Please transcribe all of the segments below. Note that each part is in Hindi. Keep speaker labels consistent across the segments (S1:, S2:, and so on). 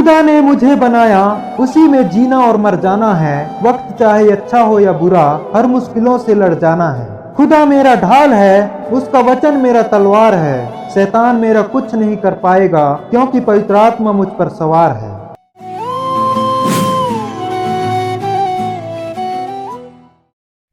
S1: खुदा ने मुझे बनाया, उसी में जीना और मर जाना है। वक्त चाहे अच्छा हो या बुरा, हर मुश्किलों से लड़ जाना है। खुदा मेरा ढाल है, उसका वचन मेरा तलवार है। शैतान मेरा कुछ नहीं कर पाएगा, क्योंकि पवित्र आत्मा मुझ पर सवार है।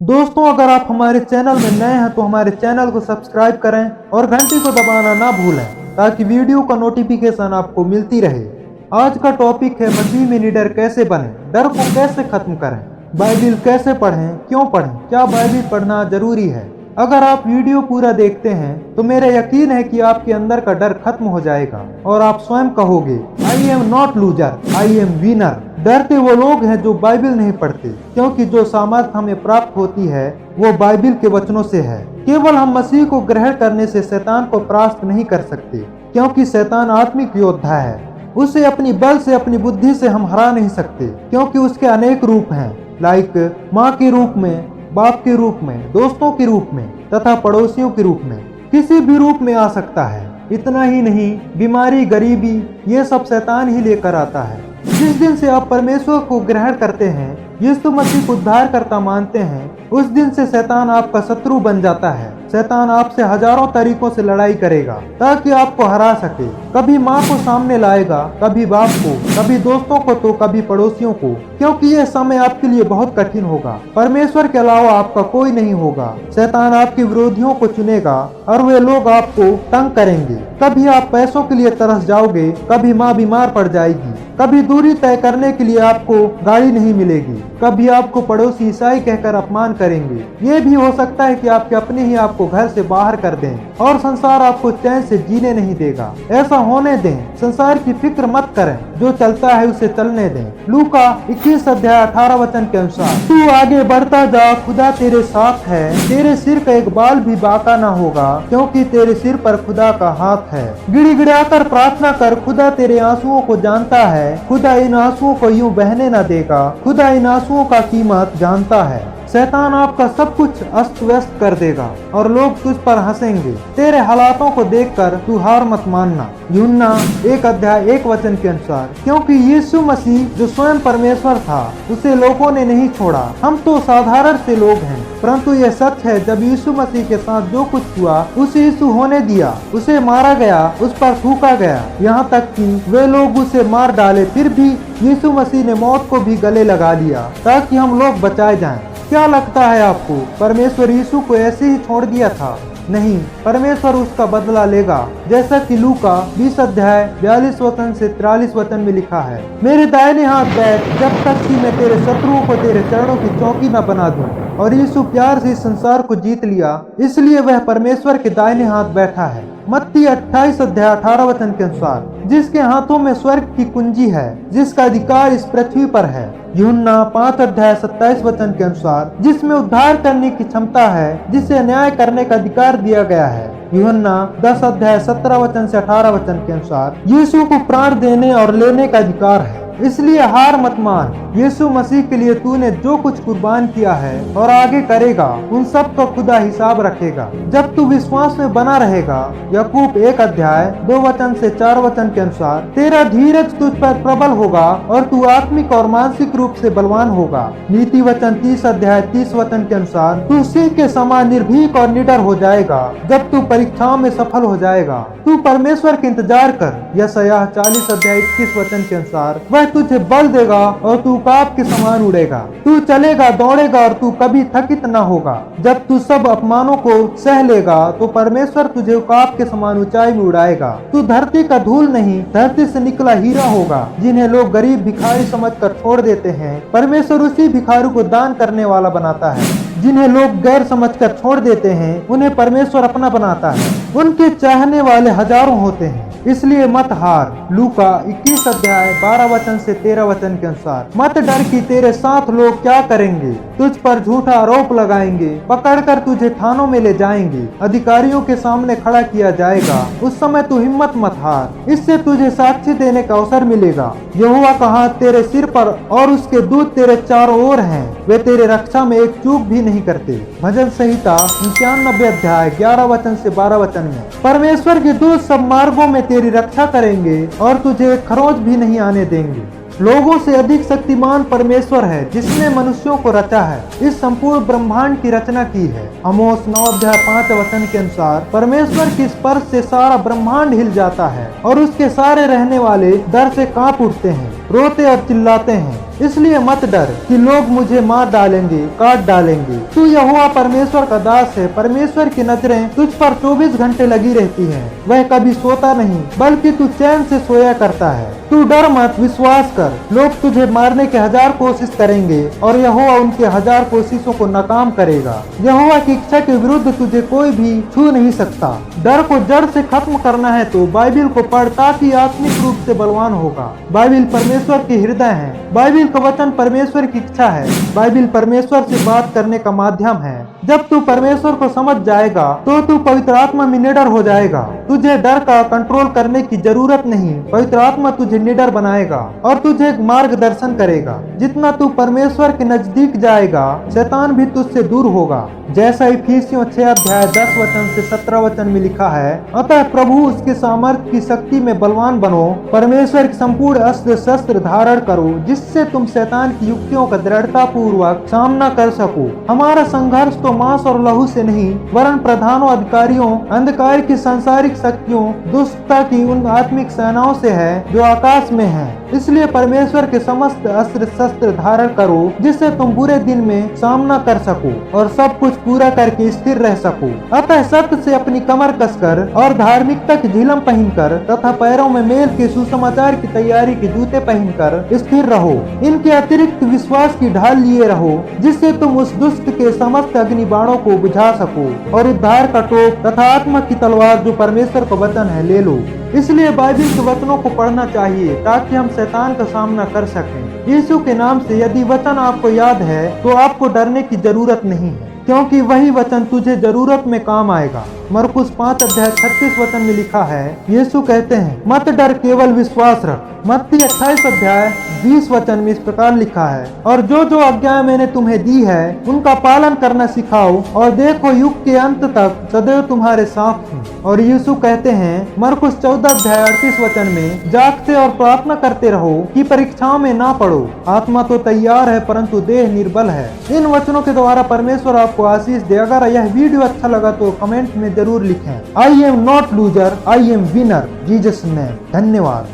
S1: दोस्तों, अगर आप हमारे चैनल में नए हैं तो हमारे चैनल को सब्सक्राइब करें और घंटी को दबाना ना भूलें, ताकि वीडियो का नोटिफिकेशन आपको मिलती रहे। आज का टॉपिक है मसीह में निडर कैसे बने, डर को कैसे खत्म करें, बाइबिल कैसे पढ़ें, क्यों पढ़ें, क्या बाइबिल पढ़ना जरूरी है। अगर आप वीडियो पूरा देखते हैं तो मेरा यकीन है कि आपके अंदर का डर खत्म हो जाएगा और आप स्वयं कहोगे, I am not loser, I am winner. डरते वो लोग हैं जो बाइबिल नहीं पढ़ते, क्योंकि जो सामर्थ हमें प्राप्त होती है वो बाइबिल के वचनों से है। केवल हम मसीह को ग्रहण करने से शैतान को परास्त नहीं कर सकते, क्योंकि शैतान आत्मिक योद्धा है। उसे अपनी बल से, अपनी बुद्धि से हम हरा नहीं सकते, क्योंकि उसके अनेक रूप हैं, लाइक माँ के रूप में, बाप के रूप में, दोस्तों के रूप में तथा पड़ोसियों के रूप में। किसी भी रूप में आ सकता है। इतना ही नहीं, बीमारी, गरीबी, ये सब शैतान ही लेकर आता है। जिस दिन से आप परमेश्वर को ग्रहण करते हैं, यीशु मसीह को उद्धारकर्ता मानते हैं, उस दिन से शैतान आपका शत्रु बन जाता है। शैतान आपसे हजारों तरीकों से लड़ाई करेगा ताकि आपको हरा सके। कभी माँ को सामने लाएगा, कभी बाप को, कभी दोस्तों को तो कभी पड़ोसियों को, क्योंकि यह समय आपके लिए बहुत कठिन होगा। परमेश्वर के अलावा आपका कोई नहीं होगा। शैतान आपके विरोधियों को चुनेगा और वे लोग आपको तंग करेंगे। कभी आप पैसों के लिए तरस जाओगे, कभी माँ बीमार पड़ जाएगी, कभी दूरी तय करने के लिए आपको गाड़ी नहीं मिलेगी, कभी आपको पड़ोसी ईसाई कहकर अपमान करेंगे। ये भी हो सकता है कि आपके अपने ही आपको घर से बाहर कर दें और संसार आपको चैन से जीने नहीं देगा। ऐसा होने दें। संसार की फिक्र मत करें, जो चलता है उसे चलने दें। लूका 21 अध्याय 18 वचन के अनुसार, तू आगे बढ़ता जा, खुदा तेरे साथ है, तेरे सिर का एक बाल भी बांका ना होगा, क्योंकि तेरे सिर पर खुदा का हाथ है। गिड़गिड़ाकर प्रार्थना कर, खुदा तेरे आंसुओं को जानता है, खुदा इन आंसुओं को यूं बहने न देगा, खुदा इन आंसुओं का कीमत जानता है। शैतान आपका सब कुछ अस्त व्यस्त कर देगा और लोग तुझ पर हंसेंगे। तेरे हालातों को देखकर तू हार मत मानना। यूहन्ना 1 अध्याय 1 वचन के अनुसार, क्योंकि यीशु मसीह जो स्वयं परमेश्वर था, उसे लोगों ने नहीं छोड़ा। हम तो साधारण से लोग हैं, परंतु यह सच है, जब यीशु मसीह के साथ जो कुछ हुआ उसे यीशु होने दिया। उसे मारा गया, उस पर थूका गया, यहाँ तक कि वे लोग उसे मार डाले, फिर भी यीशु मसीह ने मौत को भी गले लगा लिया ताकि हम लोग बचाए जाएं। क्या लगता है आपको परमेश्वर यीशु को ऐसे ही छोड़ दिया था? नहीं, परमेश्वर उसका बदला लेगा, जैसा कि लूका 20 अध्याय 42 वचन से 43 वचन में लिखा है, मेरे दाहिने हाथ बैठ, जब तक कि मैं तेरे शत्रुओं को तेरे चरणों की चौकी न बना दूं। और यीशु प्यार से इस संसार को जीत लिया, इसलिए वह परमेश्वर के दाहिने हाथ बैठा है। मत्ती 28 अध्याय 18 वचन के अनुसार, जिसके हाथों में स्वर्ग की कुंजी है, जिसका अधिकार इस पृथ्वी पर है। यूहन्ना 5 अध्याय 27 वचन के अनुसार, जिसमें उद्धार करने की क्षमता है, जिसे न्याय करने का अधिकार दिया गया है। यूहन्ना 10 अध्याय 17 वचन से 18 वचन के अनुसार, यीशु को प्राण देने और लेने का अधिकार है। इसलिए हार मत मान। यीशु मसीह के लिए तूने जो कुछ कुर्बान किया है और आगे करेगा, उन सब का खुदा हिसाब रखेगा। जब तू विश्वास में बना रहेगा, याकूब 1 अध्याय 2 वचन से 4 वचन के अनुसार, तेरा धीरज तुझ पर प्रबल होगा और तू आत्मिक और मानसिक रूप से बलवान होगा। नीति वचन 30 अध्याय 30 वचन के अनुसार, तू सिंह के समान निर्भीक और निडर हो जाएगा जब तू परीक्षाओं में सफल हो जाएगा। तू परमेश्वर के इंतजार कर। यशायाह 40 अध्याय 21 वचन के अनुसार, वह तुझे बल देगा और तू काब के समान उड़ेगा। तू चलेगा, दौड़ेगा और तू कभी थकित न होगा। जब तू सब अपमानों को सह लेगा तो परमेश्वर तुझे काब के समान ऊंचाई में उड़ाएगा। तू धरती का धूल नहीं, धरती से निकला हीरा होगा। जिन्हें लोग गरीब भिखारी समझकर छोड़ देते हैं, परमेश्वर उसी भिखारी को दान करने वाला बनाता है। जिन्हें लोग गैर समझकर छोड़ देते हैं, उन्हें परमेश्वर अपना बनाता है। उनके चाहने वाले हजारों होते हैं, इसलिए मत हार। लूका 21 अध्याय 12 वचन से 13 वचन के अनुसार, मत डर कि तेरे साथ लोग क्या करेंगे, तुझ पर झूठा आरोप लगाएंगे, पकड़कर तुझे थानों में ले जाएंगे, अधिकारियों के सामने खड़ा किया जाएगा। उस समय तू हिम्मत मत हार, इससे तुझे साक्षी देने का अवसर मिलेगा। यहोवा का हाथ तेरे सिर पर और उसके दूत तेरे चारों ओर हैं, वे तेरे रक्षा में एक चूक भी नहीं करते। भजन संहिता 91 अध्याय 11 वचन से 12 वचन में, परमेश्वर के दूत सब मार्गों में तेरी रक्षा करेंगे और तुझे खरोंच भी नहीं आने देंगे। लोगों से अधिक शक्तिमान परमेश्वर है जिसने मनुष्यों को रचा है, इस संपूर्ण ब्रह्मांड की रचना की है। आमोस 9:5 के अनुसार परमेश्वर के स्पर्श से सारा ब्रह्मांड हिल जाता है और उसके सारे रहने वाले डर से कांप उठते हैं, रोते और चिल्लाते हैं। इसलिए मत डर कि लोग मुझे मार डालेंगे, काट डालेंगे। तू यहोवा परमेश्वर का दास है। परमेश्वर की नजरें तुझ पर 24 घंटे लगी रहती हैं। वह कभी सोता नहीं, बल्कि तू चैन से सोया करता है। तू डर मत, विश्वास कर। लोग तुझे मारने के 1000 कोशिश करेंगे और यहोवा उनके 1000 कोशिशों को नाकाम करेगा। यहोवा की इच्छा के विरुद्ध तुझे कोई भी छू नहीं सकता। डर को जड़ से खत्म करना है तो बाइबिल को पढ़, ताकि आत्मिक रूप से बलवान होगा। बाइबिल परमेश्वर के हृदय है। बाइबिल का वचन परमेश्वर की इच्छा है। बाइबिल परमेश्वर से बात करने का माध्यम है। जब तू परमेश्वर को समझ जाएगा तो तू पवित्र आत्मा में निडर हो जाएगा। तुझे डर का कंट्रोल करने की जरूरत नहीं। पवित्र आत्मा तुझे निडर बनाएगा और तुझे मार्गदर्शन करेगा। जितना तू परमेश्वर के नजदीक जाएगा, शैतान भी तुझसे दूर होगा। जैसा इफिसियों 6:10 से 17 में लिखा है, अतः प्रभु उसके सामर्थ्य की शक्ति में बलवान बनो, परमेश्वर के संपूर्ण अस्त्र शस्त्र धारण करो, जिससे तुम शैतान की युक्तियों का दृढ़ता पूर्वक सामना कर सको। हमारा संघर्ष तो मांस और लहू से नहीं, वरन प्रधानों, अधिकारियों, अंधकार की सांसारिक शक्तियों, दुष्टता की उन आत्मिक सेनाओं से है जो आकाश में है। इसलिए परमेश्वर के समस्त अस्त्र शस्त्र धारण करो, जिससे तुम बुरे दिन में सामना कर सको और सब कुछ पूरा करके स्थिर रह सको। अतः सत्य से अपनी कमर कसकर और धार्मिकता की झिलम पहनकर तथा पैरों में मेल के सुसमाचार की तैयारी के जूते पहनकर स्थिर रहो। इनके अतिरिक्त विश्वास की ढाल लिए रहो, जिससे तुम उस दुष्ट के समस्त अग्नि बाणों को बुझा सको और उद्धार का टोप तथा आत्मा की तलवार जो परमेश्वर का वचन है ले लो। इसलिए बाइबिल के वचनों को पढ़ना चाहिए ताकि हम शैतान का सामना कर सकें। यीशु के नाम से यदि वचन आपको याद है तो आपको डरने की जरूरत नहीं है, क्योंकि वही वचन तुझे जरूरत में काम आएगा। मरकुस 5:36 में लिखा है, यीशु कहते हैं, मत डर, केवल विश्वास रख। मत्ती 28:20 में इस प्रकार लिखा है, और जो जो आज्ञा मैंने तुम्हें दी है उनका पालन करना सिखाओ, और देखो युग के अंत तक सदैव तुम्हारे साथ हूँ। और यीशु कहते हैं मरकुस 14:38 में, जागते और प्रार्थना करते रहो कि परीक्षाओं में ना पड़ो। आत्मा तो तैयार है परंतु देह निर्बल है। इन वचनों के द्वारा परमेश्वर आपको आशीष दे। अगर यह वीडियो अच्छा लगा तो कमेंट में जरूर लिखें, I am not loser, I am winner, Jesus name. धन्यवाद।